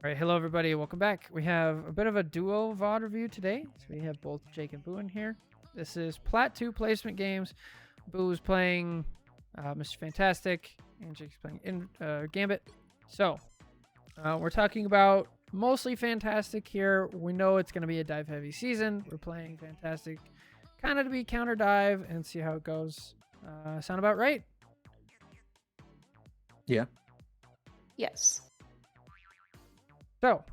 All right, hello everybody, welcome back. We have a bit of a duo VOD review today. So we have both Jake and Boo in here. This is Plat 2 placement games. Boo is playing Mr. Fantastic, and Jake's playing Gambit. So, we're talking about mostly Fantastic here. We know it's going to be a dive-heavy season. We're playing Fantastic kind of to be counter-dive and see how it goes. Sound about right? Yeah. Yes. So,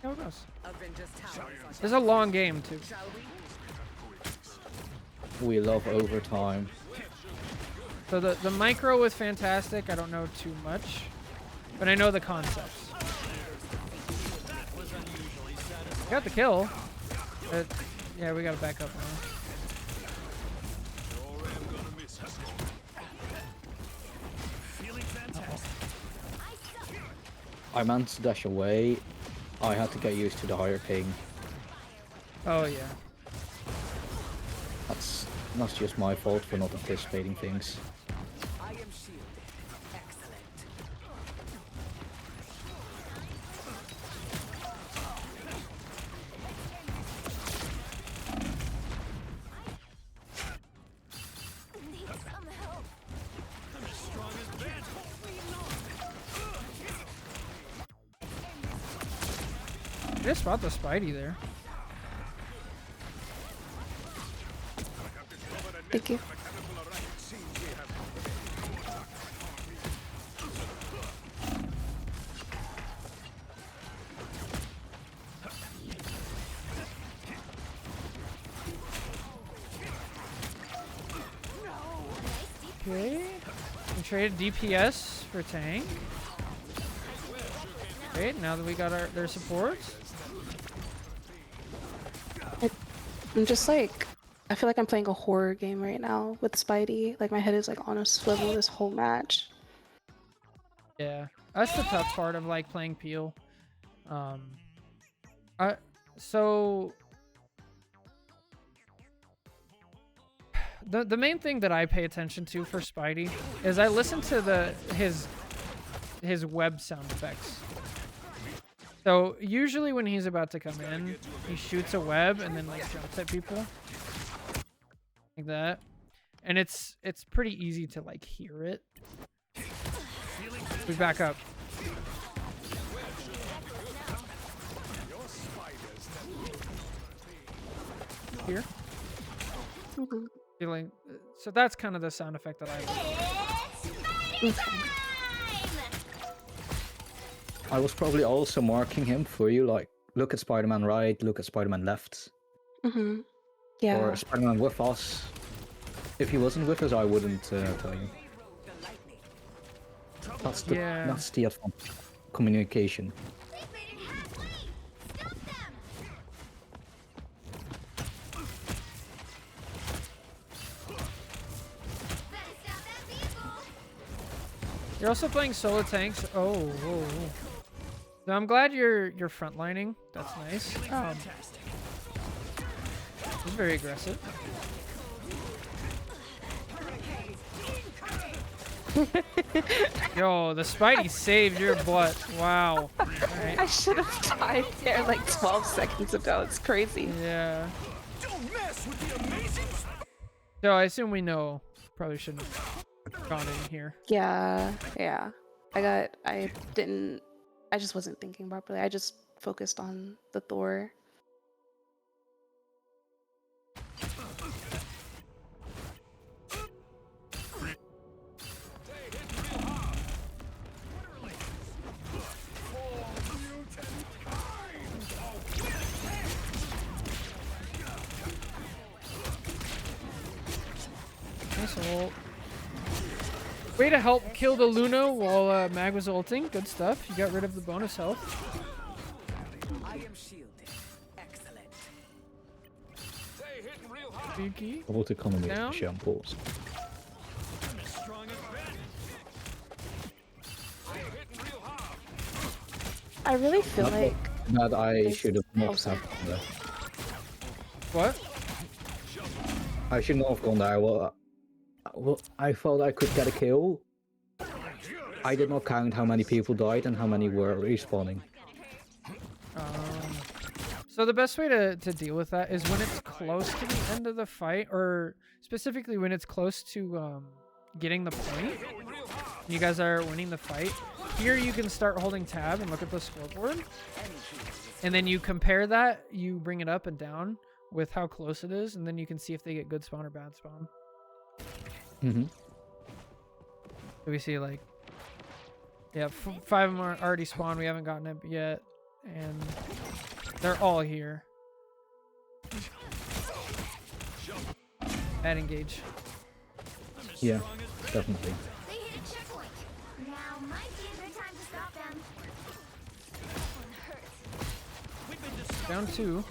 how it goes. This is a long game, too. We love overtime. So the micro with Fantastic, I don't know too much, but I know the concepts. Got the kill, but yeah, we gotta back up now. I meant to dash away. I had to get used to the higher ping. Oh yeah. That's not just my fault for not anticipating things. I am shielded. Excellent. Need some help. I'm as strong as that. I just spot the Spidey there. Thank you. Okay. We traded DPS for tank. Great, now that we got their support. I'm just like, I feel like I'm playing a horror game right now with Spidey. Like my head is like on a swivel this whole match. Yeah, that's the tough part of like playing Peel. So the main thing that I pay attention to for Spidey is I listen to his web sound effects. So usually when he's about to come in, he shoots a web and then like jumps at people like that, and it's pretty easy to like hear it. We back up. Here. Feeling. So that's kind of the sound effect that I like. I was probably also marking him for you, like, look at Spider-Man right, look at Spider-Man left. Yeah. Or Spider-Man with us. If he wasn't with us, I wouldn't tell you. That's the advantage of communication. You're also playing solo tanks. Oh. So I'm glad you're frontlining. That's nice. He's very aggressive. Yo, the Spidey saved your butt. Wow. Right. I should have died there like 12 seconds ago. It's crazy. Yeah. Don't mess with the amazing. So I assume we know. Probably shouldn't have gone in here. Yeah. I just wasn't thinking properly. I just focused on the Thor. Nice ult. Way to help kill the Luna while Mag was ulting. Good stuff. You got rid of the bonus health. I am shielded. Excellent. Beaky. What economy Down. of shambles. I'm as strong as that. I really feel Not like that I They- should have Oh, not sorry. have gone there. What? I should not have gone there. Well, I thought I could get a kill. I did not count how many people died and how many were respawning. So the best way to deal with that is when it's close to the end of the fight, or specifically when it's close to getting the point. You guys are winning the fight. Here you can start holding tab and look at the scoreboard. And then you compare that, you bring it up and down with how close it is, and then you can see if they get good spawn or bad spawn. Mm-hmm. So we see like, yeah, 5 of them are already spawned. We haven't gotten it yet. And they're all here. Bad engage. Yeah, definitely. They hit a checkpoint. Now might be a good time to stop them. That one hurts. Down 2.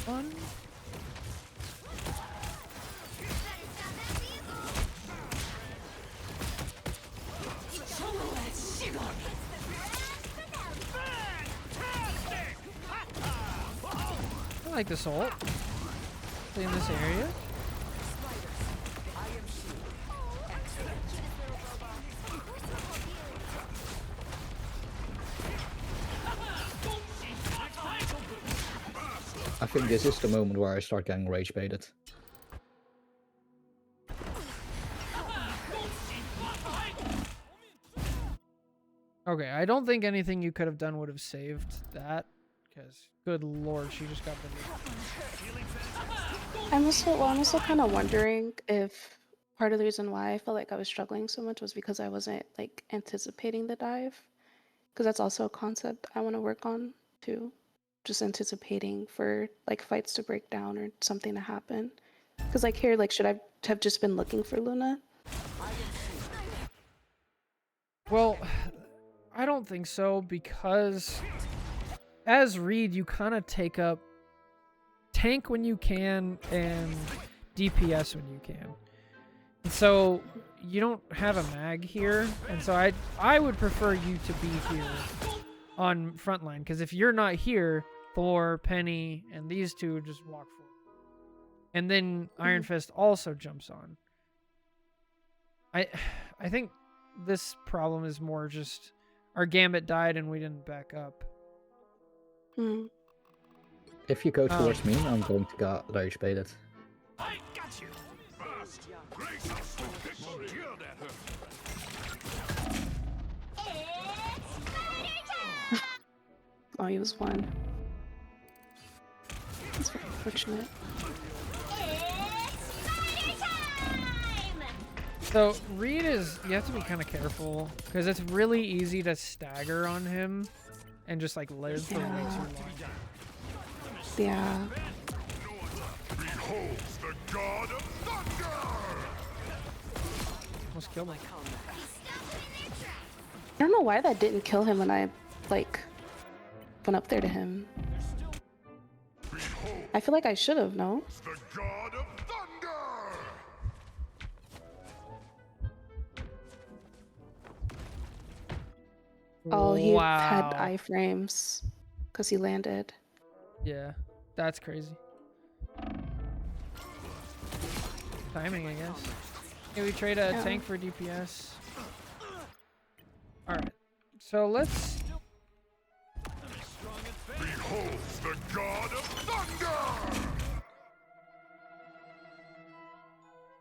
1. I like this ult. Play in this area. I think this is the moment where I start getting rage baited. Okay, I don't think anything you could have done would have saved that. Because, good lord, she just got the. I'm also kind of wondering if part of the reason why I felt like I was struggling so much was because I wasn't like anticipating the dive. Because that's also a concept I want to work on too. Just anticipating for like fights to break down or something to happen. Because like here, like should I have just been looking for Luna? Well, I don't think so, because as Reed, you kind of take up tank when you can and DPS when you can. And so you don't have a mag here, and so I would prefer you to be here on frontline, because if you're not here, Thor, Penny, and these two just walk forward. And then Iron Fist also jumps on. I think this problem is more just our Gambit died and we didn't back up. Hmm. If you go towards me, I'm going to get rage baited. I got you. Fast. Raise up so big, kill that her. Oh, he was one. That's very unfortunate. So Reed is, you have to be kind of careful, because it's really easy to stagger on him and just like live for way too long. Yeah. Behold the god of thunder. Almost killed him. I don't know why that didn't kill him when I like went up there to him. I feel like I should have, no? The god of thunder. Oh, he had Wow. iframes because he landed. Yeah, that's crazy. Timing, I guess. Okay, we trade a Yeah. tank for DPS. Alright, so let's... Behold the god of thunder.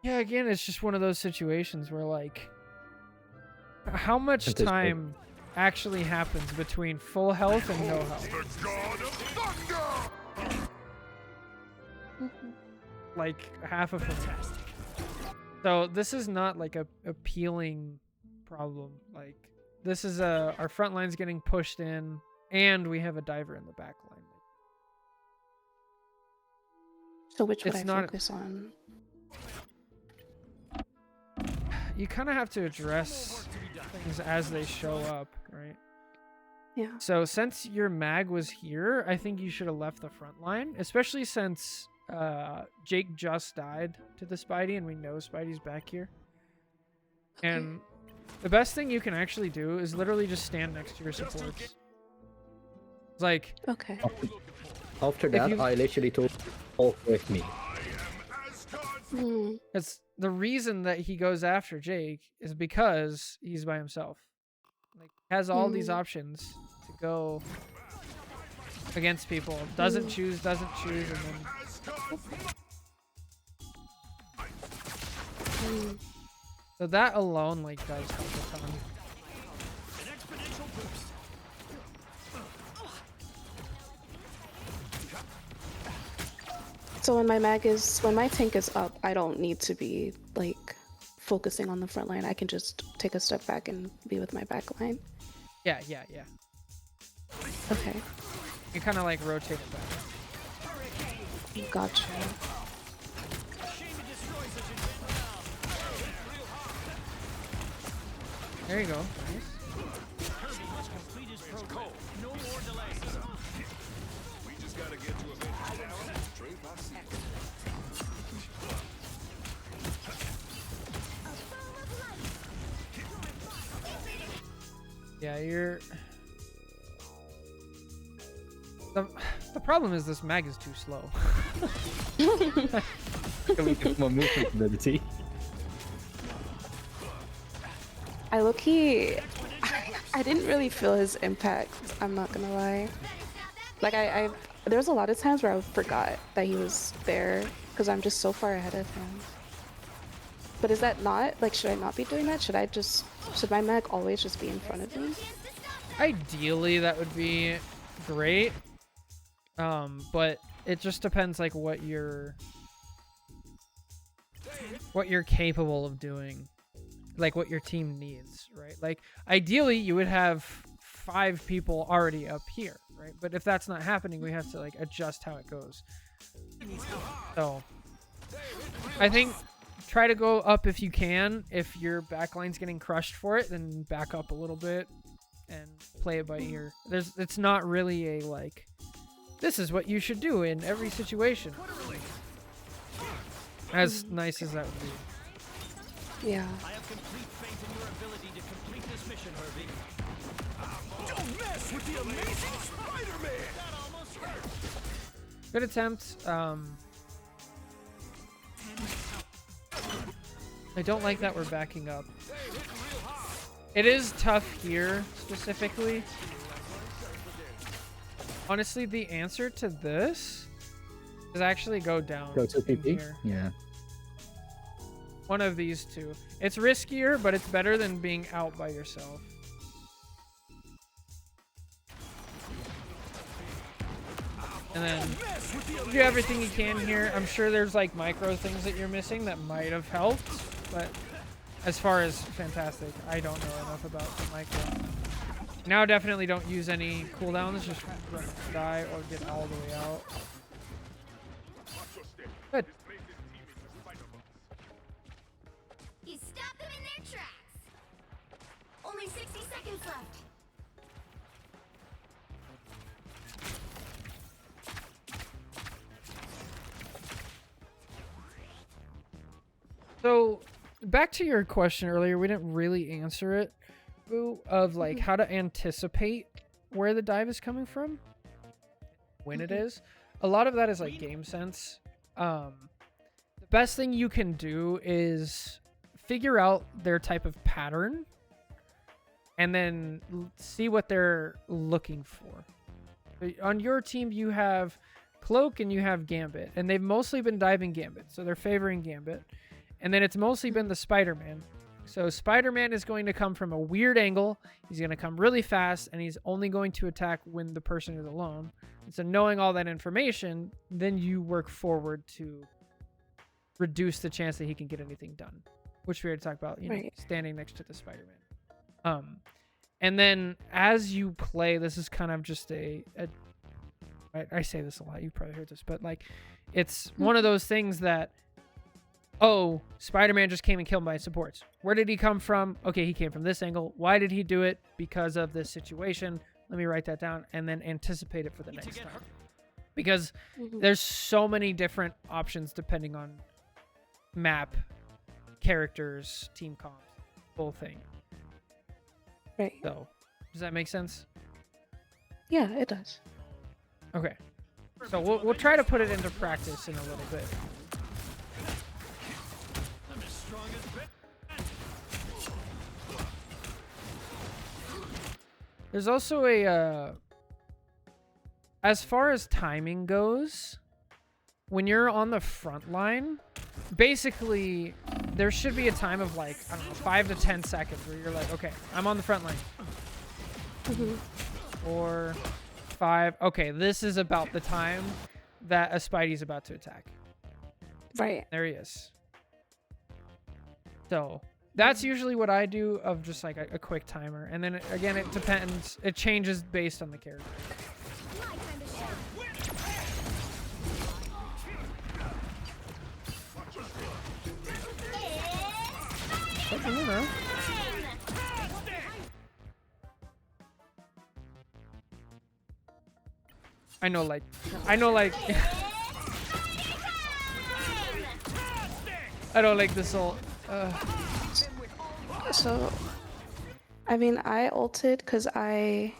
Yeah, again, it's just one of those situations where, like, how much At this point. time actually happens between full health and no health? The god of thunder. Like, half of it. So this is not, like, a appealing problem. Like, this is our front line's getting pushed in, and we have a diver in the back line. So which would It's I not- focus on? You kind of have to address things as they show up, right? Yeah. So since your mag was here, I think you should have left the front line, especially since Jake just died to the Spidey and we know Spidey's back here. And the best thing you can actually do is literally just stand next to your supports. It's like, Okay. After that, you- I literally told walk with me. I am Asgard's Mm. It's the reason that he goes after Jake is because he's by himself. Like has all these options to go against people. Doesn't choose, and then Mm. so that alone like does help a ton. An exponential boost. So when my tank is up, I don't need to be like focusing on the front line. I can just take a step back and be with my back line. Yeah. Okay, You kind of like rotate it back. gotcha. There you go. Nice. Kirby must complete his program. No more delays. We just gotta get to a Yeah, you're. The problem is this mag is too slow. Can we get more movement ability? I low-key, I didn't really feel his impact. I'm not gonna lie. Like there was a lot of times where I forgot that he was there because I'm just so far ahead of him. But is that not like? Should I not be doing that? Should my mag always just be in front of me? Ideally, that would be great. But it just depends like what you're capable of doing, like what your team needs, right? Like ideally you would have 5 people already up here, right? But if that's not happening, we have to like adjust how it goes. So I think try to go up if you can. If your backline's getting crushed for it, then back up a little bit and play it by ear. It's not really a like this is what you should do in every situation. As nice as that would be. Yeah. I have complete faith in your ability to complete this mission, Herbie. Don't mess with the amazing Spider-Man! That almost hurt. Good attempt. I don't like that we're backing up. It is tough here, specifically. Honestly, the answer to this is actually go down. Go to in PP? here. Yeah. One of these two. It's riskier, but it's better than being out by yourself. And then do everything you can here. I'm sure there's like micro things that you're missing that might have helped, but as far as fantastic, I don't know enough about the micro. Now definitely don't use any cooldowns, just die or get all the way out. Good. You stopped them in their tracks. Only 60 seconds left. So back to your question earlier, we didn't really answer it, Boo, of like how to anticipate where the dive is coming from, when it is. A lot of that is like game sense. The best thing you can do is figure out their type of pattern and then see what they're looking for. On your team, you have Cloak and you have Gambit, and they've mostly been diving Gambit, so they're favoring Gambit. And then it's mostly been the Spider-Man. So Spider-Man is going to come from a weird angle. He's going to come really fast, and he's only going to attack when the person is alone. And so knowing all that information, then you work forward to reduce the chance that he can get anything done, which we already talked about, you know, standing next to the Spider-Man. And then as you play, this is kind of just I say this a lot, you've probably heard this, but like it's one of those things that, oh, Spider-Man just came and killed my supports. Where did he come from? Okay, he came from this angle. Why did he do it? Because of this situation. Let me write that down and then anticipate it for the next time. Because there's so many different options depending on map, characters, team comps, whole thing. Right. So, does that make sense? Yeah, it does. Okay. So we'll try to put it into practice in a little bit. There's also a as far as timing goes, when you're on the front line, basically there should be a time of like, I don't know, 5 to 10 seconds where you're like, okay, I'm on the front line. Mhm. 4, 5. Okay, this is about the time that a Spidey's about to attack. Right. There he is. So that's usually what I do, of just like a quick timer. And then again, it depends. It changes based on the character. My time to shine. But, you know, I know like I don't like this ult. So, I mean, I ulted because I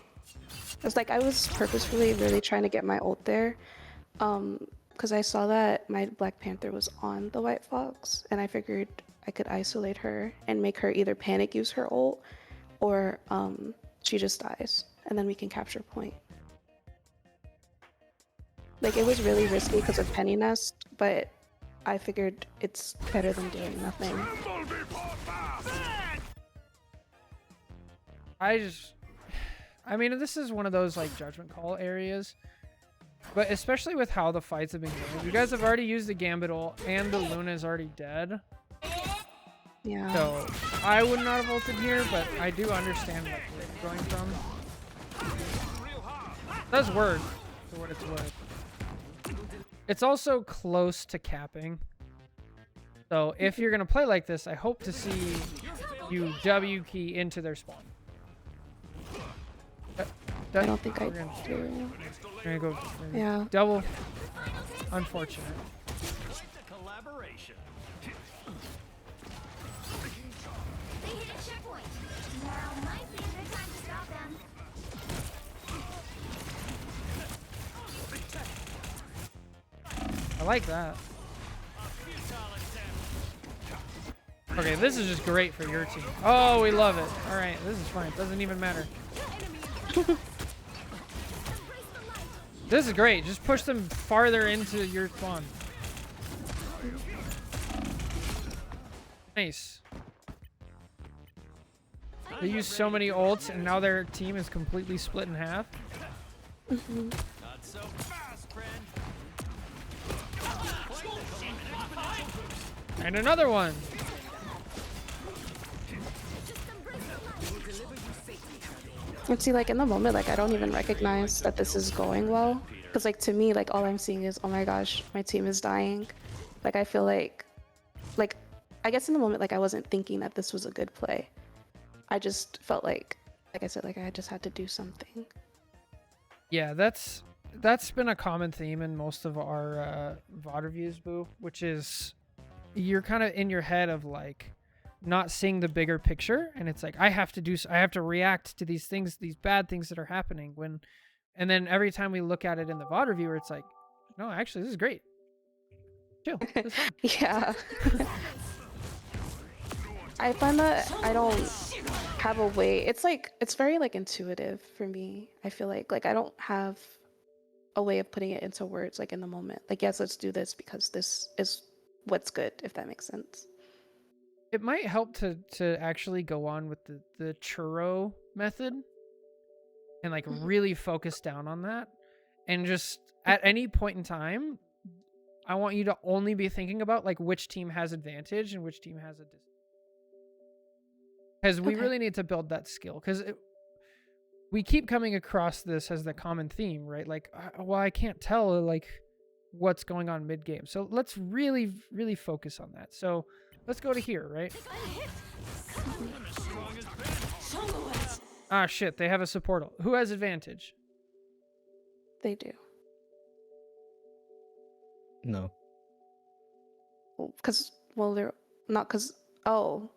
was like, I was purposefully really trying to get my ult there, because I saw that my Black Panther was on the White Fox, and I figured I could isolate her and make her either panic use her ult, or she just dies, and then we can capture point. Like, it was really risky because of Penny Nest, but I figured it's better than doing nothing. I mean, this is one of those like judgment call areas, but especially with how the fights have been going. You guys have already used the Gambit ult, and the Luna is already dead. Yeah. So I would not have ulted here, but I do understand like, where you're going from. It does work for what it's worth. It's also close to capping. So if you're gonna play like this, I hope to see you W key into their spawn. I don't think I We're gonna- do. we're gonna go Yeah. double. Unfortunate. Collaboration. They hit a checkpoint. Now might be a good time to stop them. I like that. Okay, this is just great for your team. Oh, we love it. All right, this is fine. Doesn't even matter. This is great. Just push them farther into your spawn. Nice. They use so many ults, and now their team is completely split in half. Not so fast, friend. And another one. And see, like, in the moment, like, I don't even recognize that this is going well. Because, like, to me, like, all I'm seeing is, oh my gosh, my team is dying. Like, I feel like, I guess in the moment, like, I wasn't thinking that this was a good play. I just felt like I said, like, I just had to do something. Yeah, that's been a common theme in most of our VOD reviews, Boo, which is you're kind of in your head of like not seeing the bigger picture, and it's like I have to react to these things, these bad things that are happening and then every time we look at it in the VOD reviewer, it's like, no, actually this is great. Chill. This is fun. Yeah. I find that I don't have a way. It's like, it's very like intuitive for me. I feel like I don't have a way of putting it into words like in the moment. Like, yes, let's do this because this is what's good, if that makes sense. It might help to actually go on with the churro method and like really focus down on that, and just at any point in time, I want you to only be thinking about like which team has advantage and which team has a because we really need to build that skill, because we keep coming across this as the common theme, right? Like, well, I can't tell like what's going on mid game, so let's really focus on that. So let's go to here, right? Ah, shit, they have a support ult. Who has advantage? They do. No. Because, well, they're not because, oh.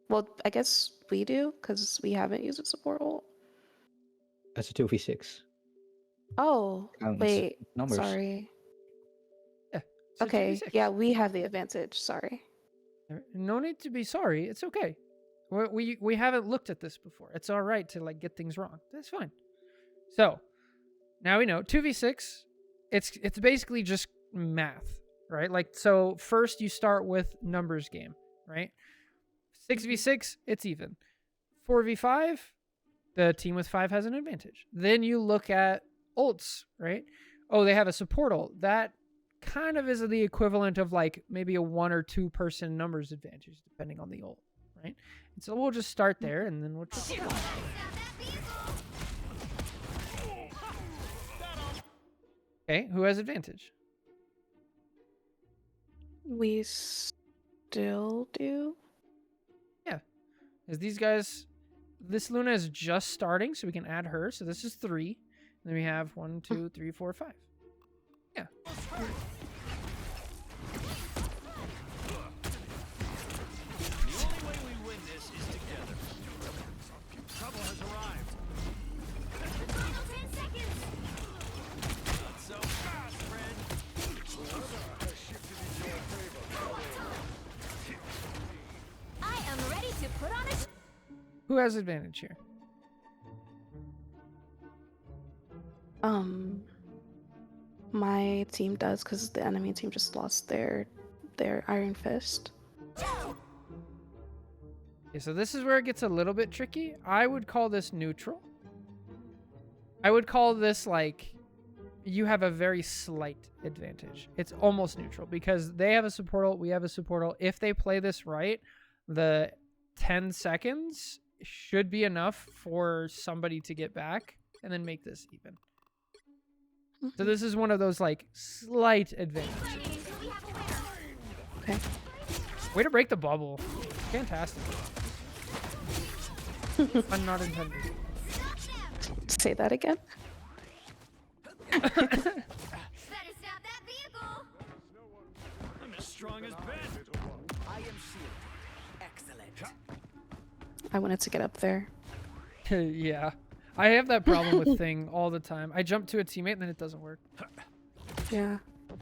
Well, I guess we do because we haven't used a support ult. That's a 2v6. Oh, Counts wait. numbers. Sorry. Yeah. it's a Okay. 2v6. Yeah, we have the advantage. Sorry. No need to be sorry. It's okay. We haven't looked at this before. It's all right to like get things wrong. That's fine. So now we know 2v6. It's basically just math, right? Like, so first you start with numbers game, right? 6v6, it's even. 4v5, the team with 5 has an advantage. Then you look at ults, right? Oh, they have a support ult. That kind of is the equivalent of like maybe a 1 or 2 person numbers advantage, depending on the ult, right? And so we'll just start there, and then we'll just... Okay, who has advantage? We still do. Yeah, because these guys, this Luna is just starting, so we can add her. So this is 3. And then we have 1, 2, 3, 4, 5. Yeah. The only way we win this is together. Trouble has arrived. Final 10 seconds. Not so fast, friend. I am ready to put on a Who has advantage here? My team does because the enemy team just lost their Iron Fist. Okay, so this is where it gets a little bit tricky. I would call this neutral. I would call this like you have a very slight advantage. It's almost neutral because they have a support ult, we have a support ult. If they play this right, the 10 seconds should be enough for somebody to get back and then make this even. So this is one of those like slight advantages. Okay. Way to break the bubble. Fantastic. I'm not intended. Say that again. Better stop that vehicle. I'm as strong as Ben. I am sealed. Excellent. I wanted to get up there. Yeah. I have that problem with Thing all the time. I jump to a teammate and then it doesn't work. Yeah. Don't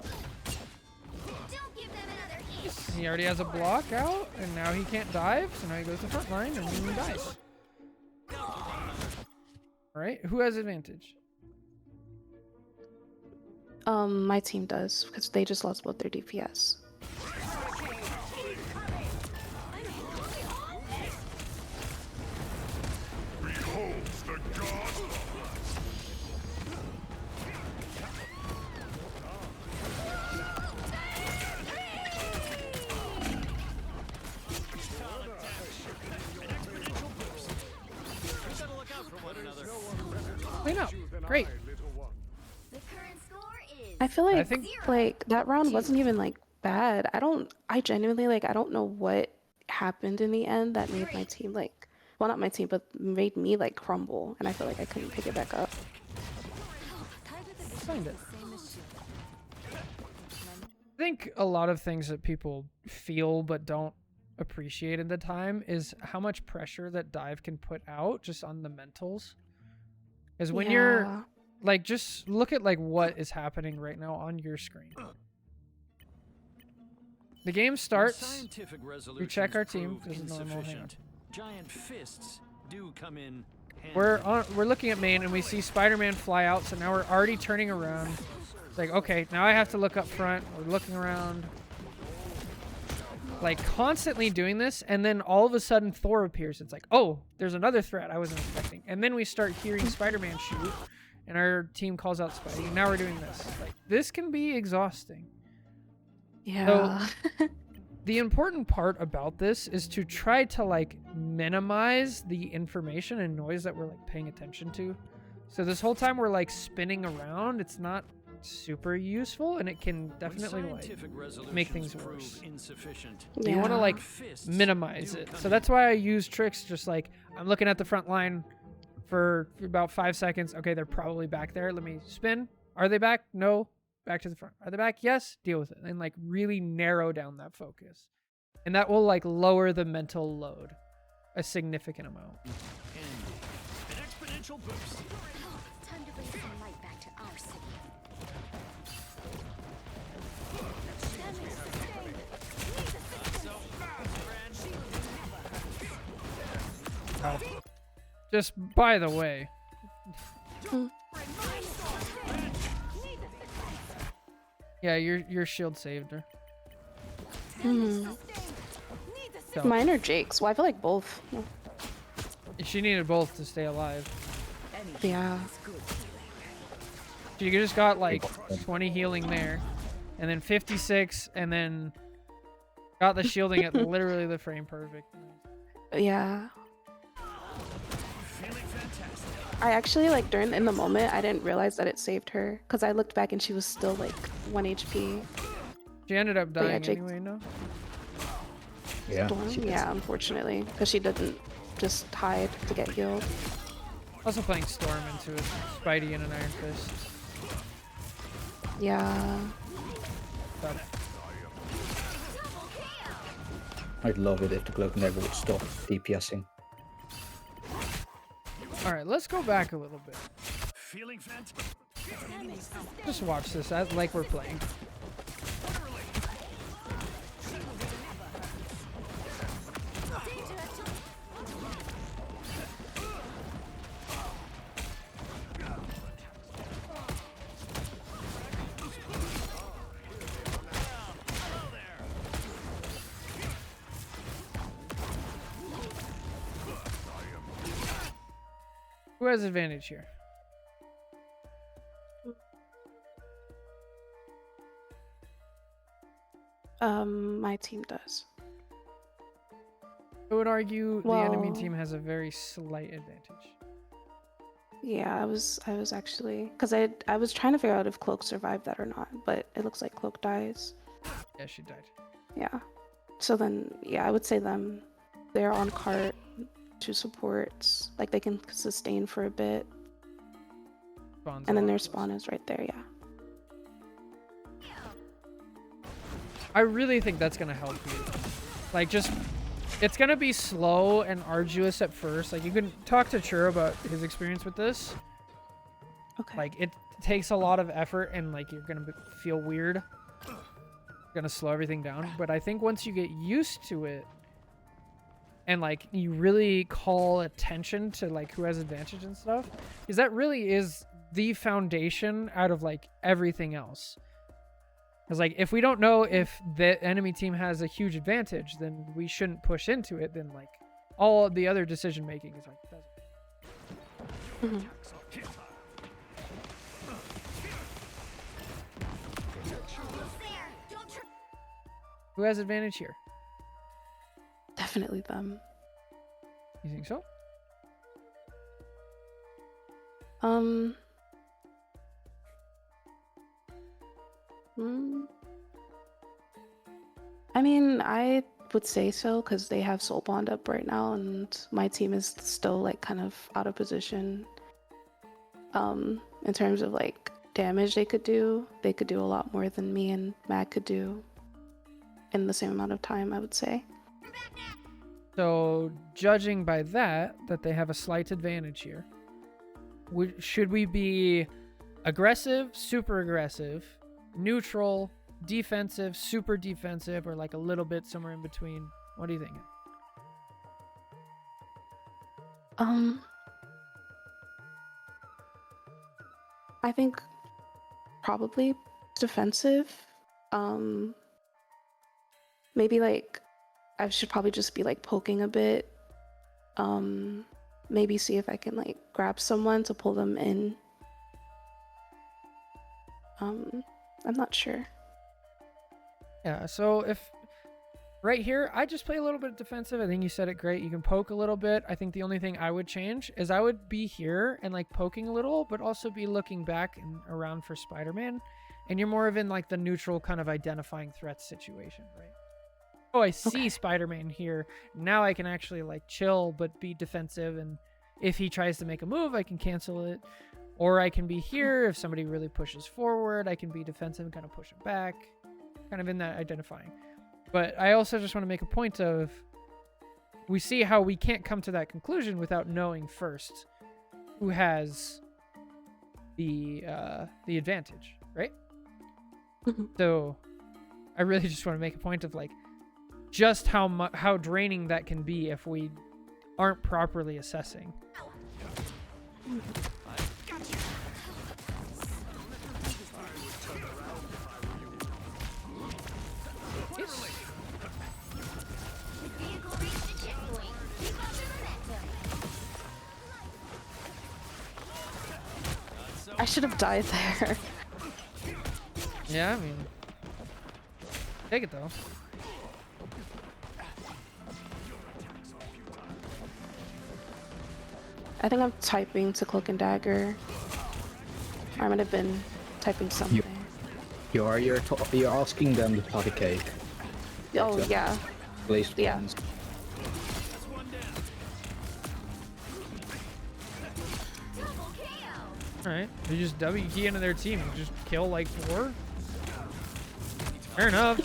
give them another hint. He already has a block out and now he can't dive, so now he goes to front line and then he dies. Alright, who has advantage? My team does because they just lost both their DPS. Clean up. Great. The current score is I feel like I think- like that round wasn't even like bad. I genuinely like I don't know what happened in the end that made my team like, well, not my team, but made me like crumble, and I feel like I couldn't pick it back up. Find it. I think a lot of things that people feel but don't appreciate at the time is how much pressure that dive can put out just on the mentals. Is when you're Yeah. like, just look at like what is happening right now on your screen. The game starts. Scientific We check our resolutions team. prove This is normal. Hang on. insufficient. Giant fists do come in handy. We're looking at main and we see Spider-Man fly out, so now we're already turning around. It's like, okay, now I have to look up front. We're looking around. Like constantly doing this, and then all of a sudden Thor appears. It's like, oh, there's another threat I wasn't expecting. And then we start hearing Spider-Man shoot, and our team calls out Spidey. And now we're doing this. Like, this can be exhausting. Yeah. The important part about this is to try to like minimize the information and noise that we're like paying attention to. So this whole time we're like spinning around. It's not super useful, and it can definitely like make things worse. You want to Yeah. like minimize it. So that's why I use tricks just like I'm looking at the front line for about 5 seconds. Okay, they're probably back there. Let me spin. Are they back? No. Back to the front. Are they back? Yes. Deal with it. And like really narrow down that focus. And that will like lower the mental load a significant amount. An exponential boost. time to bring some light back to our city. Damage sustained. Need assistance. Oh. Just by the way. Yeah, your shield saved her. So, Mine or Jake's? Well, I feel like both. she needed both to stay alive. Yeah. She just got like 20 healing there, and then 56, and then got the shielding at literally the frame perfect. Yeah. I actually like in the moment I didn't realize that it saved her because I looked back and she was still like 1 HP. She ended up But yeah, dying Jake- anyway, no? Yeah. Storm? she did. Yeah, unfortunately, because she didn't just hide to get healed. Also playing Storm into a Spidey and an Iron Fist. Yeah. But I'd love it if the cloak never would stop DPSing. alright, let's go back a little bit. Feeling fantastic. Just watch this like we're playing. Who has advantage here? My team does. I would argue the enemy Well- team has a very slight advantage. Yeah, I was actually because I was trying to figure out if Cloak survived that or not, but it looks like Cloak dies. Yeah, she died. Yeah. So then, yeah, I would say them. They're on cart, 2 supports, like they can sustain for a bit, Spawn's and a then lot their closer. spawn is right there. Yeah. I really think that's gonna help you. Like, just it's gonna be slow and arduous at first. Like, you can talk to Chur about his experience with this. Okay. Like, it takes a lot of effort, and like you're gonna feel weird. Gonna slow everything down. But I think once you get used to it, and like you really call attention to like who has advantage and stuff, because that really is the foundation out of like everything else. Because like if we don't know if the enemy team has a huge advantage, then we shouldn't push into it. Then like all the other decision making is like Mhm. there. Don't try. who has advantage here? Definitely them. You think so? Um. hmm. I mean, I would say so because they have Soul Bond up right now, and my team is still like kind of out of position. In terms of like damage they could do a lot more than me and Mag could do in the same amount of time, I would say. So judging by that they have a slight advantage here. Should we be aggressive, super aggressive, neutral, defensive, super defensive, or like a little bit somewhere in between? What do you think? I think probably defensive. Maybe like I should probably just be like poking a bit. Maybe see if I can like grab someone to pull them in. I'm not sure. Yeah, so if right here, I just play a little bit defensive. I think you said it great. You can poke a little bit. I think the only thing I would change is I would be here and like poking a little, but also be looking back and around for Spider-Man. And you're more of in like the neutral kind of identifying threats situation, right? Oh, I see Okay. Spider-Man here. Now I can actually like chill, but be defensive. And if he tries to make a move, I can cancel it. Or I can be here. If somebody really pushes forward, I can be defensive and kind of push him back. Kind of in that identifying. But I also just want to make a point of, we see how we can't come to that conclusion without knowing first who has the advantage, right? So I really just want to make a point of like just how draining that can be if we aren't properly assessing. Vehicle reached the checkpoint. Keep up the momentum. I should have died there. Yeah, I mean, take it though. I think I'm typing to Cloak and Dagger. I might have been typing something. You're asking them to potty cake. Oh yeah. Place Yeah. ones. Double KO. All right, you just W key into their team and just kill like 4. Fair enough.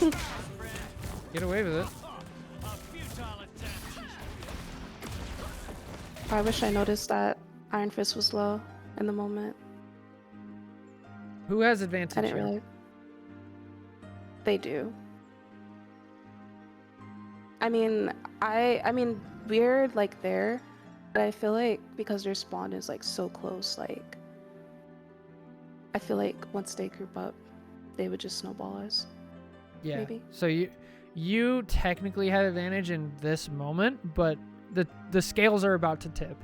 Get away with it. A futile attempt. I wish I noticed that Iron Fist was low in the moment. Who has advantage? I didn't here? realize. They do. I mean, we're like there, but I feel like because their spawn is like so close, like I feel like once they group up, they would just snowball us. Yeah. Maybe. So you technically have advantage in this moment, but the scales are about to tip.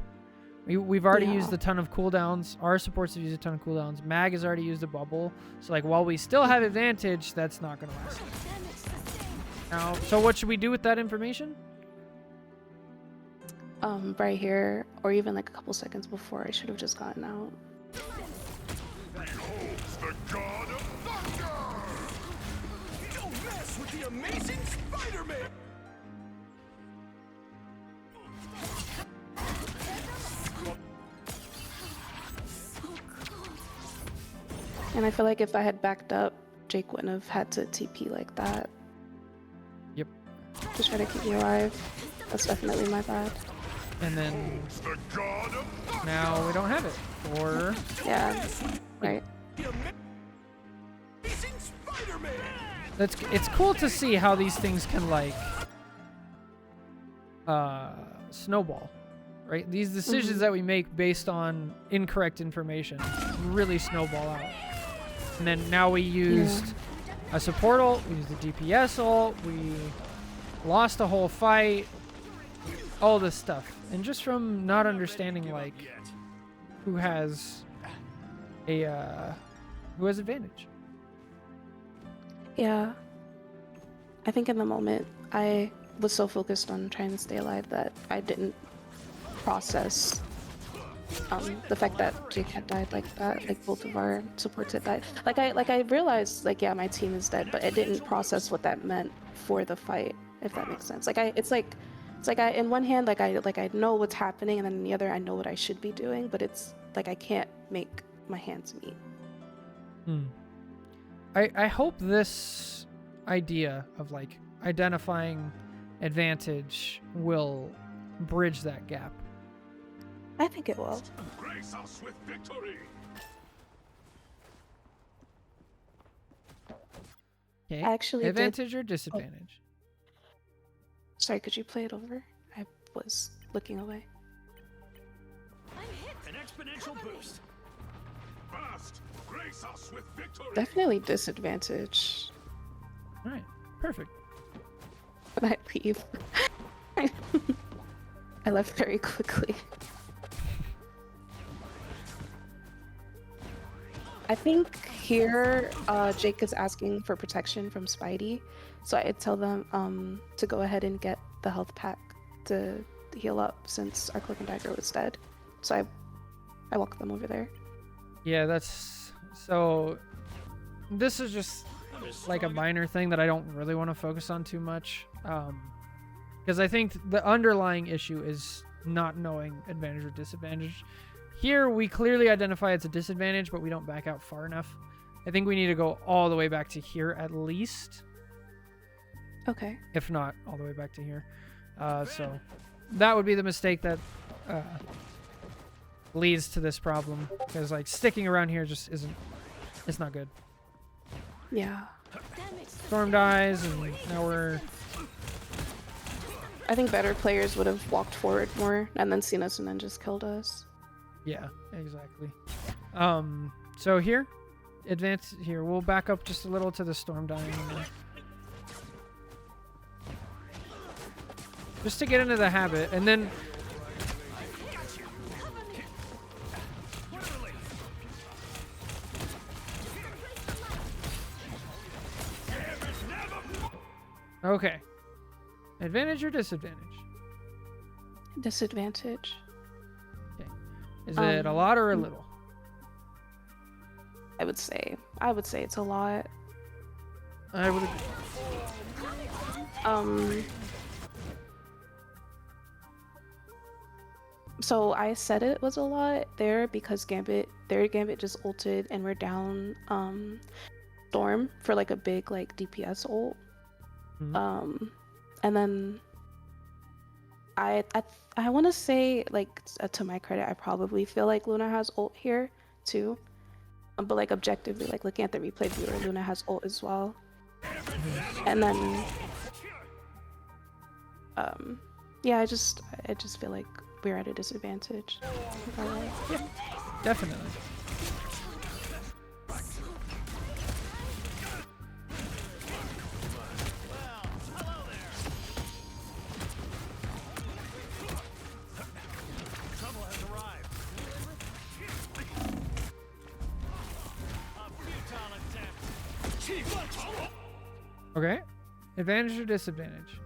We've already used Yeah. a ton of cooldowns. Our supports have used a ton of cooldowns. Mag has already used a bubble. So like while we still have advantage, that's not gonna last. Now, so what should we do with that information? Right here, or even like a couple seconds before, I should have just gotten out. Beholds the god of thunder! Don't mess with the amazing Spider-Man! And I feel like if I had backed up, Jake wouldn't have had to TP like that. Yep. Just try to keep me alive. That's definitely my bad. And then The god of thunder! now we don't have it. Or Yeah. Right. The amazing Spider-Man! it's cool to see how these things can like snowball. Right? These decisions that we make based on incorrect information really snowball out. And then now we used a support ult, we used a DPS ult, we lost a whole fight, all this stuff. And just from not understanding like who has advantage. Yeah. I think in the moment, I was so focused on trying to stay alive that I didn't process the fact that Jake had died like that, like both of our supports had died. Like I realized, like, yeah, my team is dead, but I didn't process what that meant for the fight, if that makes sense. Like it's like I, in one hand, like I know what's happening, and then in the other, I know what I should be doing, but it's like I can't make my hands meet. I hope this idea of like identifying advantage will bridge that gap. I think it will. Grace us with victory! Okay. I actually did- advantage or disadvantage? Sorry, could you play it over? I was looking away. An exponential boost! Fast! Grace us with victory! Definitely disadvantage All right. Perfect. when I leave. I left very quickly. I think here Jake is asking for protection from Spidey, so I'd tell them to go ahead and get the health pack to heal up since our Cloak and Dagger was dead. So I walked them over there. Yeah, that's so. This is just like a minor thing that I don't really want to focus on too much, because I think the underlying issue is not knowing advantage or disadvantage. Here, we clearly identify it's a disadvantage, but we don't back out far enough. I think we need to go all the way back to here at least, Okay. if not all the way back to here. So that would be the mistake that leads to this problem, because like sticking around here just isn't. It's not good. Yeah. Storm dies, and now we're I think better players would have walked forward more and then seen us and then just killed us. Yeah, exactly. So here, advance here. We'll back up just a little to the storm dying. Just to get into the habit, and then okay. Advantage or disadvantage? Disadvantage. Okay. Is it a lot or a little? I would say it's a lot. I would agree. So I said it was a lot there because their Gambit just ulted and we're down Storm for like a big like DPS ult. Mhm. And then I want to say like to my credit, I probably feel like Luna has ult here too. But like objectively, like looking at the replay viewer, Luna has ult as well. And then yeah, I just feel like we're at a disadvantage. Yeah, definitely. Trouble has arrived. A futile attempt. Okay. Advantage or disadvantage?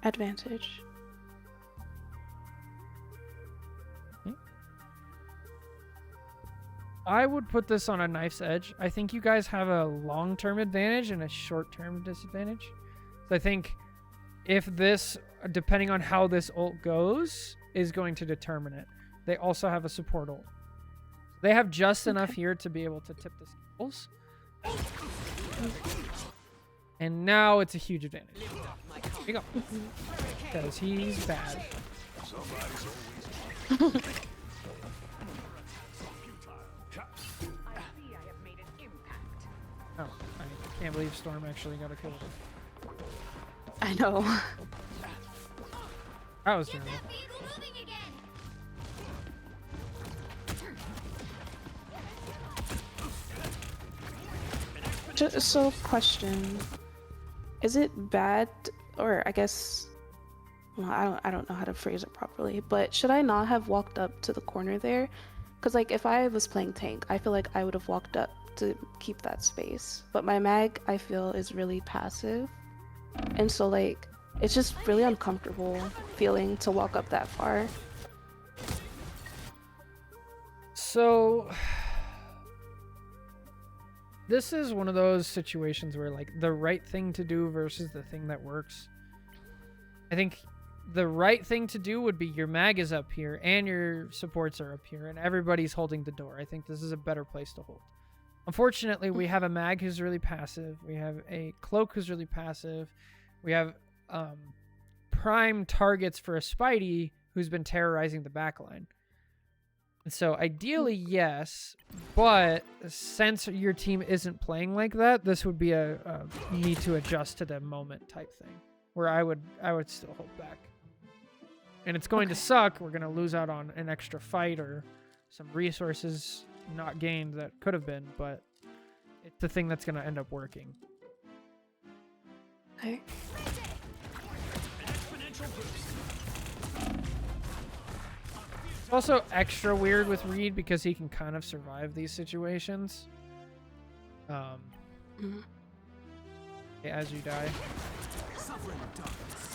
Advantage. I would put this on a knife's edge. I think you guys have a long-term advantage and a short-term disadvantage. So I think if this, depending on how this ult goes, is going to determine it. They also have a support ult. They have just enough here to be able to tip the scales. And now it's a huge advantage. Here you go. Because he's bad. Oh, I can't believe Storm actually got a kill. I know. That was terrible. That vehicle moving again. So question, is it bad, or I guess, well, I don't know how to phrase it properly, but should I not have walked up to the corner there? Because like if I was playing tank, I feel like I would have walked up to keep that space. But my mag, I feel, is really passive. And so like, it's just really uncomfortable feeling to walk up that far. So this is one of those situations where like the right thing to do versus the thing that works. I think the right thing to do would be your mag is up here and your supports are up here and everybody's holding the door. I think this is a better place to hold. Unfortunately, we have a mag who's really passive. We have a cloak who's really passive. We have prime targets for a Spidey who's been terrorizing the backline. And so ideally, yes, but since your team isn't playing like that, this would be a need to adjust to the moment type thing, where I would still hold back. And it's going to suck. We're going to lose out on an extra fight or some resources not gained that could have been, but it's the thing that's going to end up working. Okay. It's also extra weird with Reed because he can kind of survive these situations. As you die.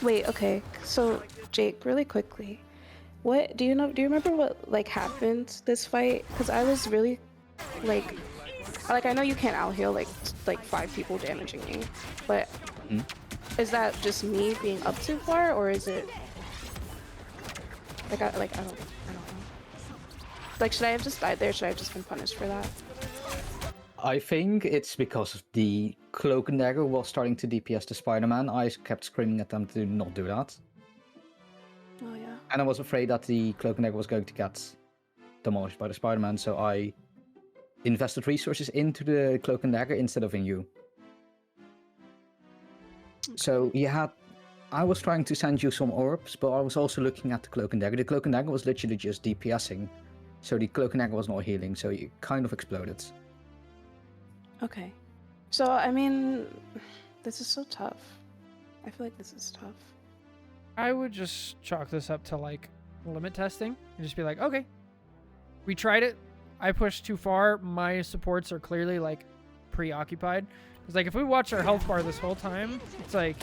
Wait, okay. So Jake, really quickly, what do you know? Do you remember what like happened this fight? Because I was really like I know you can't out heal like 5 people damaging me, but is that just me being up too far, or is it like I don't know. Like, should I have just died there? Should I have just been punished for that? I think it's because the Cloak and Dagger was starting to DPS the Spider-Man. I kept screaming at them to not do that. Oh yeah. And I was afraid that the Cloak and Dagger was going to get demolished by the Spider-Man, so I invested resources into the Cloak and Dagger instead of in you. So you had, I was trying to send you some orbs, but I was also looking at the cloak and dagger. The cloak and dagger was literally just DPSing, so the cloak and dagger was not healing, so it kind of exploded. Okay. So, I mean, this is so tough. I feel like this is tough. I would just chalk this up to like limit testing and just be like, okay, we tried it. I pushed too far. My supports are clearly like preoccupied. Because like if we watch our health bar this whole time, it's like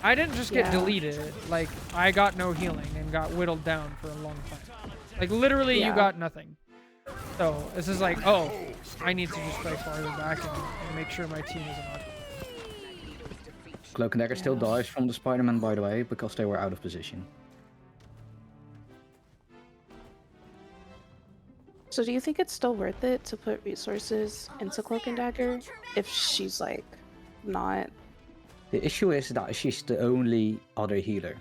I didn't just get deleted. Like I got no healing and got whittled down for a long time. Like literally you got nothing. So this is like, oh, I need to just play farther back and make sure my team isn't on. Cloak and dagger still dies from the Spider-Man, by the way, because they were out of position. So do you think it's still worth it to put resources into Cloak and Dagger if she's like not? The issue is that she's the only other healer.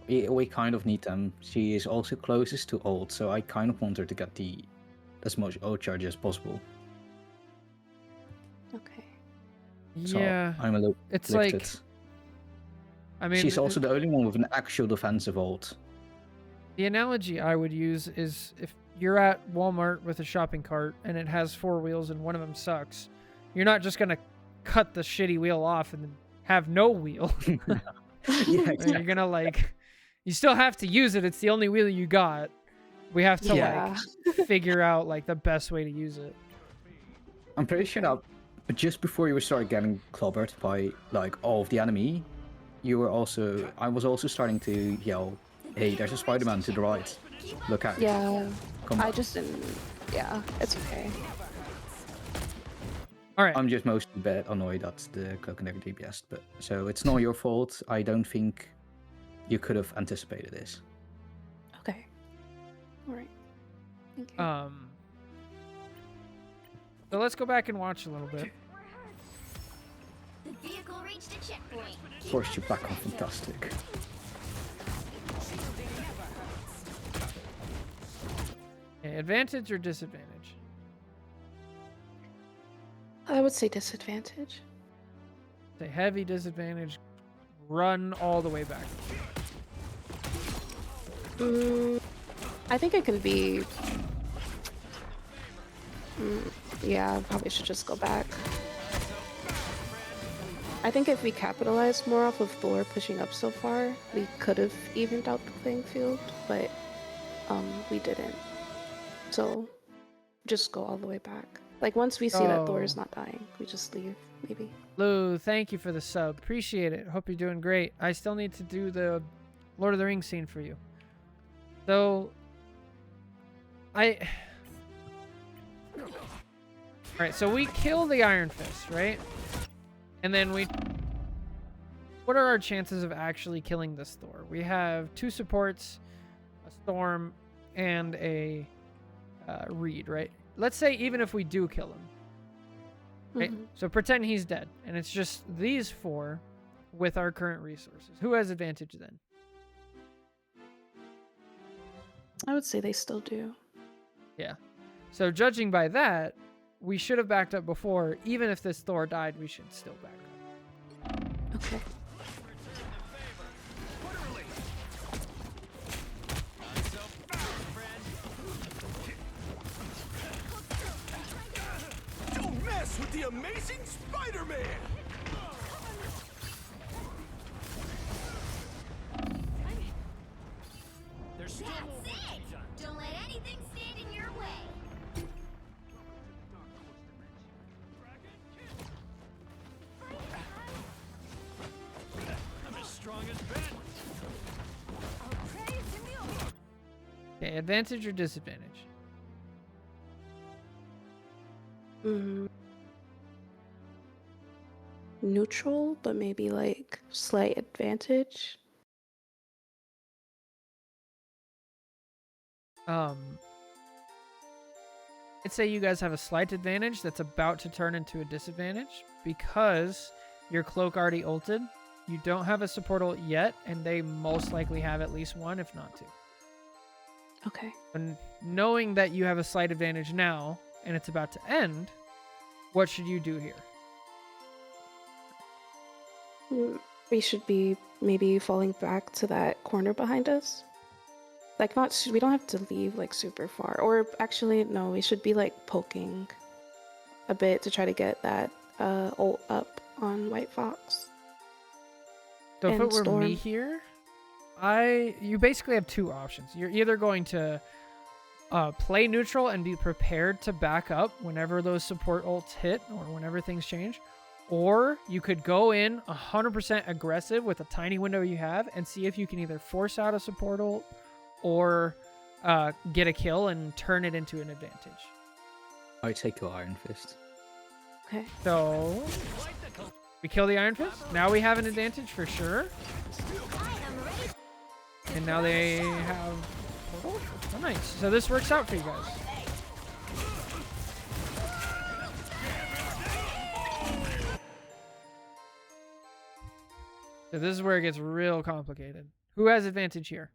We kind of need them. She is also closest to ult, so I kind of want her to get as much ult charge as possible. Okay. So Yeah, I'm a little it's conflicted. like, I mean, She's also the only one with an actual defensive ult. the analogy I would use is if you're at Walmart with a shopping cart and it has 4 wheels and one of them sucks, you're not just gonna cut the shitty wheel off and then have no wheel. Yeah, You're gonna like, you still have to use it. It's the only wheel you got. We have to like figure out like the best way to use it. I'm pretty sure that just before you started getting clobbered by like all of the enemy, I was also starting to yell, "Hey, there's a Spider-Man to the right. Look out." Yeah. Come on. I just didn't. Yeah, it's okay. All right. I'm just mostly a bit annoyed at the cloak and dagger DPS, but so it's not your fault. I don't think you could have anticipated this. Okay. All right. Thank you. So let's go back and watch a little bit. The vehicle reached a checkpoint. Forced you back on fantastic. Okay, advantage or disadvantage? I would say disadvantage. Say heavy disadvantage. Run all the way back. I think it can be. Yeah, I probably should just go back. I think if we capitalized more off of Thor pushing up so far, we could have evened out the playing field, but we didn't. So just go all the way back. Like once we see that Thor is not dying, we just leave, maybe. Lou, thank you for the sub. Appreciate it. Hope you're doing great. I still need to do the Lord of the Rings scene for you. So, Alright, so we kill the Iron Fist, right? And then what are our chances of actually killing this Thor? We have 2 supports, a Storm, and a Reed, right? Let's say even if we do kill him. Right? So pretend he's dead, and it's just these 4 with our current resources. Who has advantage then? I would say they still do. Yeah. So judging by that, we should have backed up before. Even if this Thor died, we should still back up. Okay. Don't mess with the amazing Spider-Man! There's still more work to be done. Don't let anything stand in your way. I'm as strong as Ben. Okay, advantage or disadvantage? Neutral, but maybe like slight advantage. I'd say you guys have a slight advantage that's about to turn into a disadvantage because your cloak already ulted. You don't have a support ult yet, and they most likely have at least 1, if not 2. Okay. And knowing that you have a slight advantage now, and it's about to end, what should you do here? We should be maybe falling back to that corner behind us. Like, we don't have to leave like super far. Or actually, no, we should be like poking a bit to try to get that ult up on White Fox. So if And it were Storm. me here, you basically have two options. You're either going to play neutral and be prepared to back up whenever those support ults hit or whenever things change, or you could go in 100% aggressive with a tiny window you have and see if you can either force out a support ult or get a kill and turn it into an advantage. I take your Iron Fist. Okay. So we kill the Iron Fist. Now we have an advantage for sure. And now they have portal. Oh, nice. So this works out for you guys. So this is where it gets real complicated. Who has advantage here?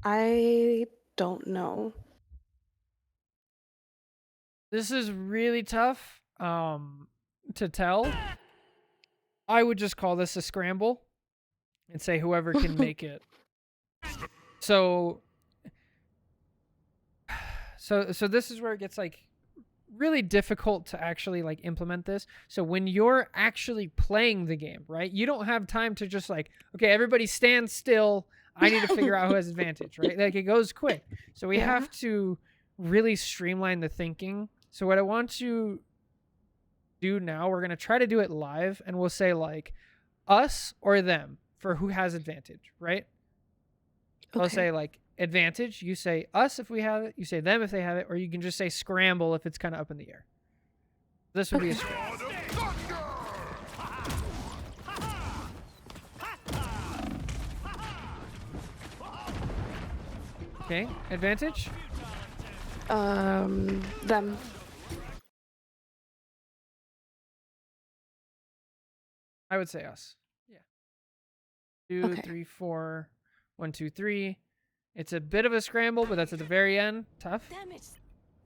I don't know. This is really tough to tell. I would just call this a scramble and say whoever can make it. So this is where it gets like really difficult to actually like implement this. So when you're actually playing the game, right? You don't have time to just like, okay, everybody stand still. I need to figure out who has advantage, right? Like it goes quick. So we have to really streamline the thinking. So what I want to do now, we're going to try to do it live and we'll say like us or them for who has advantage, right? Okay. I'll say like advantage. You say us if we have it. You say them if they have it. Or you can just say scramble if it's kind of up in the air. This would be a scramble. Okay, advantage? Them. I would say us. Yeah. 2, 3, 4. 1, 2, 3. It's a bit of a scramble, but that's at the very end. Tough.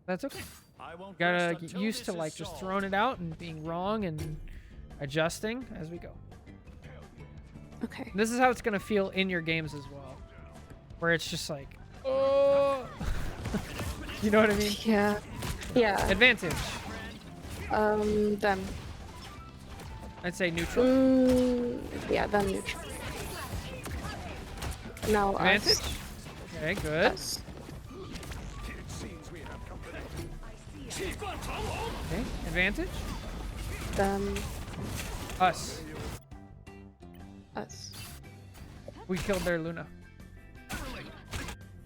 That's okay. You gotta get used to like just throwing it out and being wrong and adjusting as we go. Okay. This is how it's gonna feel in your games as well, where it's just like, oh, you know what I mean? Yeah. Yeah. Advantage. Them. I'd say neutral. Yeah, them neutral. Now Advantage. us. Okay, good. Us. Okay, advantage. Them. Us. Us. We killed their Luna.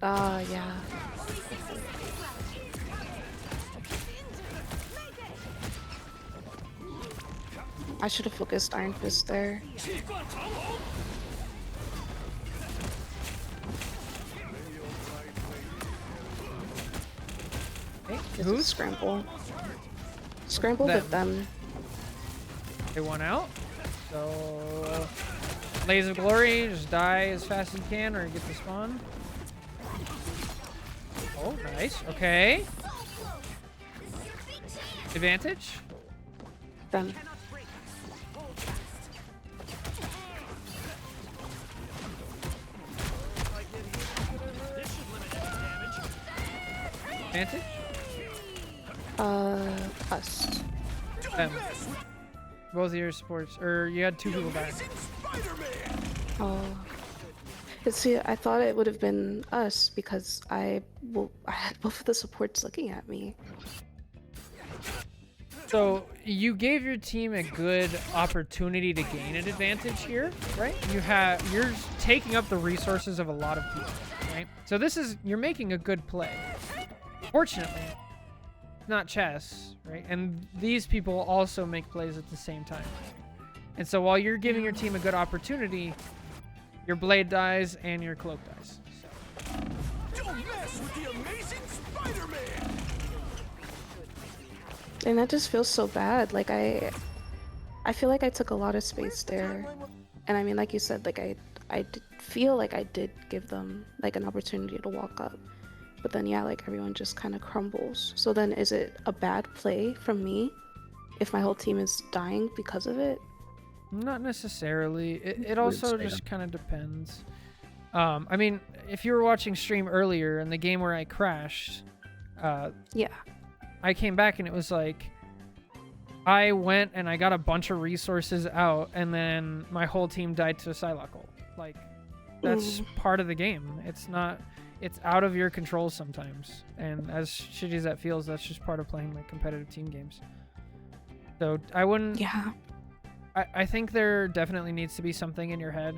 Yeah. I should have focused Iron Fist there. Okay, It's who's? a scramble. Scramble with them. They won out. So, Blaze of Glory, just die as fast as you can or get the spawn. Oh, nice. Okay. Advantage. Them. Advantage. Us. Them. Both of your supports, or you had 2 people die. Oh. See, I thought it would have been us because I had both of the supports looking at me. So you gave your team a good opportunity to gain an advantage here, right? You're taking up the resources of a lot of people, right? So you're making a good play. Fortunately, not chess, right? And these people also make plays at the same time. And so while you're giving your team a good opportunity, your blade dies and your cloak dies. So. Don't mess with the amazing Spider-Man! And that just feels so bad. Like I feel like I took a lot of space there. And I mean, like you said, like I feel like I did give them like an opportunity to walk up. but then yeah, like everyone just kind of crumbles. So then is it a bad play from me if my whole team is dying because of it? Not necessarily. It Wouldn't also say just kind of depends. I mean, if you were watching stream earlier in the game where I crashed, Yeah. I came back and it was like I went and I got a bunch of resources out, and then my whole team died to a Psylocke. Like, that's part of the game. It's not. It's out of your control sometimes, and as shitty as that feels, that's just part of playing like competitive team games. So I wouldn't. Yeah. I think there definitely needs to be something in your head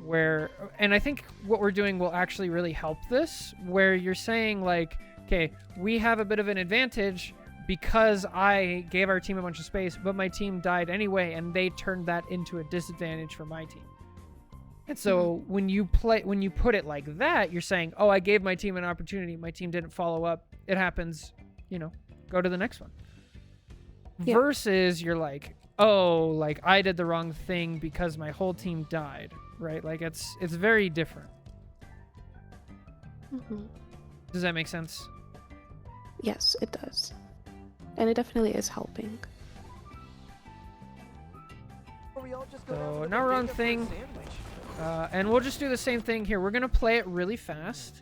where, and I think what we're doing will actually really help this, where you're saying like, okay, we have a bit of an advantage because I gave our team a bunch of space, but my team died anyway, and they turned that into a disadvantage for my team. And so when you put it like that, you're saying, oh, I gave my team an opportunity, my team didn't follow up, it happens, go to the next one. Yeah. Versus you're like, oh, like I did the wrong thing because my whole team died, right? Like it's very different. Does that make sense? Yes, it does. And it definitely is helping. So now we're on thing. And we'll just do the same thing here. We're going to play it really fast.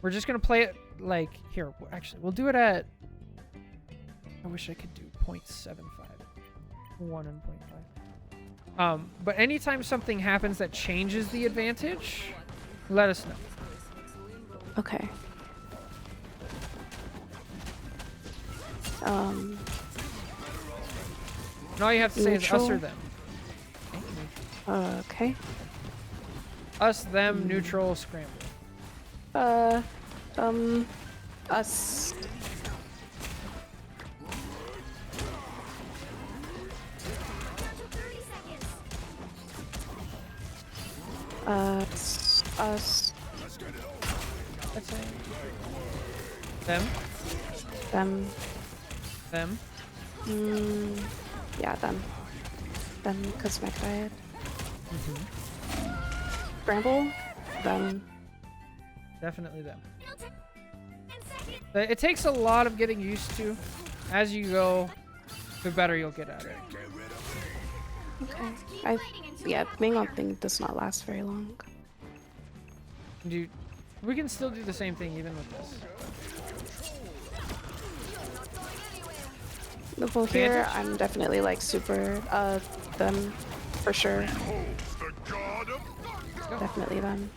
We're just going to play it like, here, actually, we'll do it at, I wish I could do 0.75. 1 and 0.5. But anytime something happens that changes the advantage, let us know. Okay. And all you have to say is us or them. Okay. Us, them, neutral, scramble. Us. Us. Let's say them. Them. Them. Yeah, them. Them, because my died. Scramble. Them. Definitely them. It takes a lot of getting used to. As you go, the better you'll get at it. Okay. Yeah, being on thing does not last very long. We can still do the same thing even with this. Well, here I'm definitely like super them for sure. Definitely them.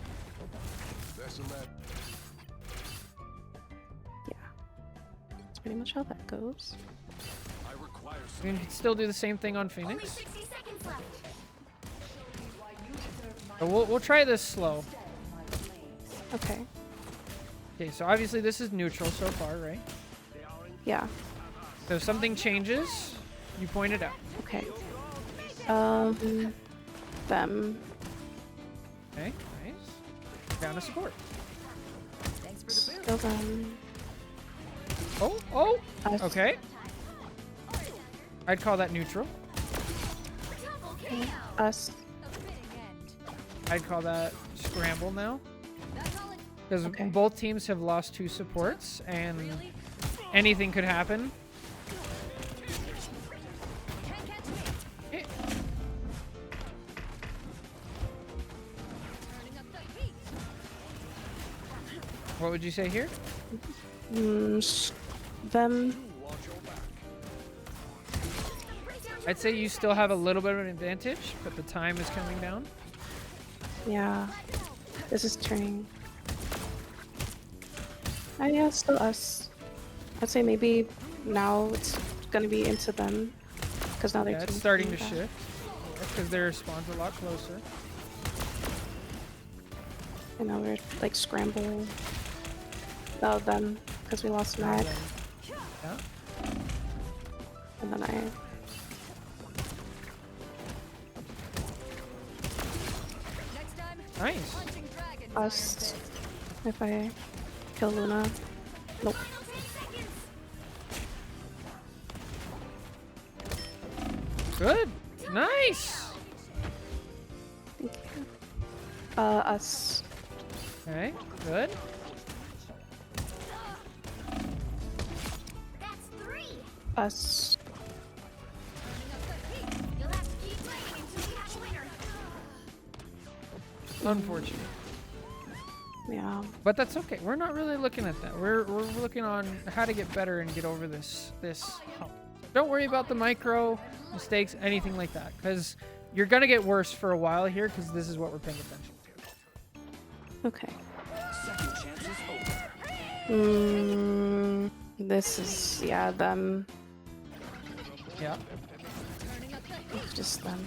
Yeah. That's pretty much how that goes. We can still do the same thing on Phoenix. Only 60 seconds left. But we'll try this slow. Okay. Okay, so obviously this is neutral so far, right? Yeah. So if something changes, you point it out. Okay. Them. Okay, nice. Down to support. Still them. Oh! Us. Okay. I'd call that neutral. Us. I'd call that scramble now. Because Okay. both teams have lost 2 supports, and anything could happen. Eh. What would you say here? Them. I'd say you still have a little bit of an advantage, but the time is coming down. Yeah. This is turning. Yeah, still us. I'd say maybe now it's gonna be into them. Because now they're Yeah, it's team's starting to coming back. shift. Because their spawn's a lot closer. And now we're like scramble. Oh, them. Because we lost Mag. Yeah. And then I. Nice. Us. If I kill Luna. Nope. Good. Nice. Thank you. Us. Okay, good. us. You'll have to keep playing until we have a winner. Unfortunate. Yeah. But that's okay. We're not really looking at that. We're looking on how to get better and get over this hump. Don't worry about the micro mistakes, anything like that, because you're gonna get worse for a while here, because this is what we're paying attention to. Okay. Second chance is over. This is, yeah, them. Yeah. It's just them.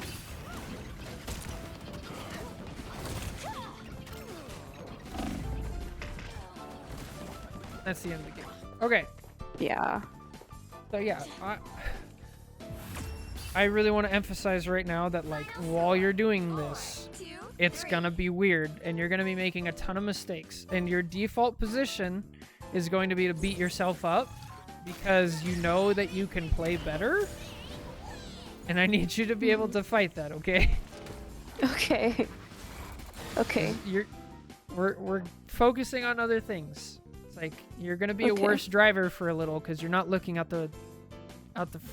That's the end of the game. Okay. Yeah. So yeah, I really want to emphasize right now that like while you're doing this, it's gonna be weird and you're gonna be making a ton of mistakes, and your default position is going to be to beat yourself up because you know that you can play better, and I need you to be able to fight that, okay? Okay. Okay. We're focusing on other things. It's like you're gonna be Okay. a worse driver for a little because you're not looking at the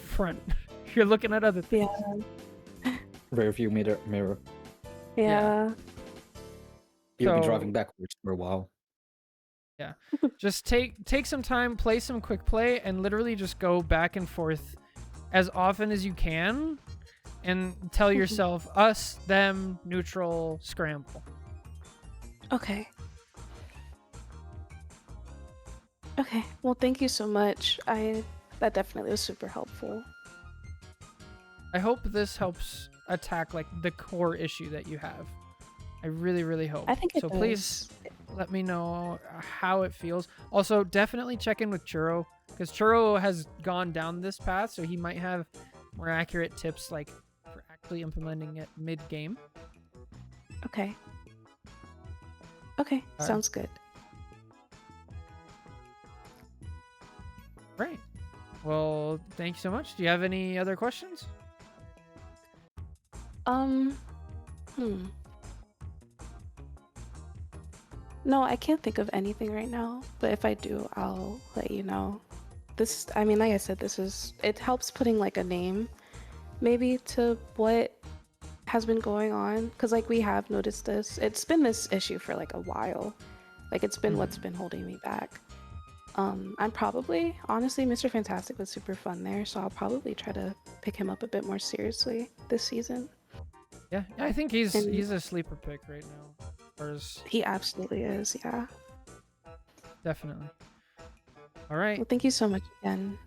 front. You're looking at other things. Yeah. Rear view mirror. Yeah. You'll be So- driving backwards for a while. Yeah. Just take some time, play some quick play, and literally just go back and forth as often as you can and tell yourself us, them, neutral, scramble. Okay. Okay. Well, thank you so much. That definitely was super helpful. I hope this helps attack like the core issue that you have. I really, really hope. I think it so. does. Please let me know how it feels. Also, definitely check in with Churro because Churro has gone down this path, so he might have more accurate tips like for actually implementing it mid-game. Okay. Okay. Alright. Sounds good. Right. Well, thank you so much. Do you have any other questions? No, I can't think of anything right now, but if I do, I'll let you know. This, I mean, like I said, it helps putting like a name maybe to what has been going on, because like we have noticed this. It's been this issue for like a while. Like it's been what's been holding me back. I'm probably, honestly, Mr. Fantastic was super fun there, so I'll probably try to pick him up a bit more seriously this season. Yeah, I think he's And- a sleeper pick right now. He absolutely is, yeah. Definitely. All right. Well, thank you so much again.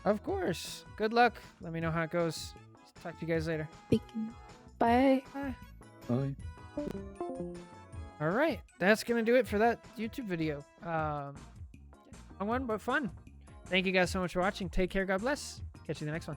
Of course. Good luck. Let me know how it goes. Talk to you guys later. Thank you. Bye. Bye. Bye. All right. That's going to do it for that YouTube video. Long one, but fun. Thank you guys so much for watching. Take care. God bless. Catch you in the next one.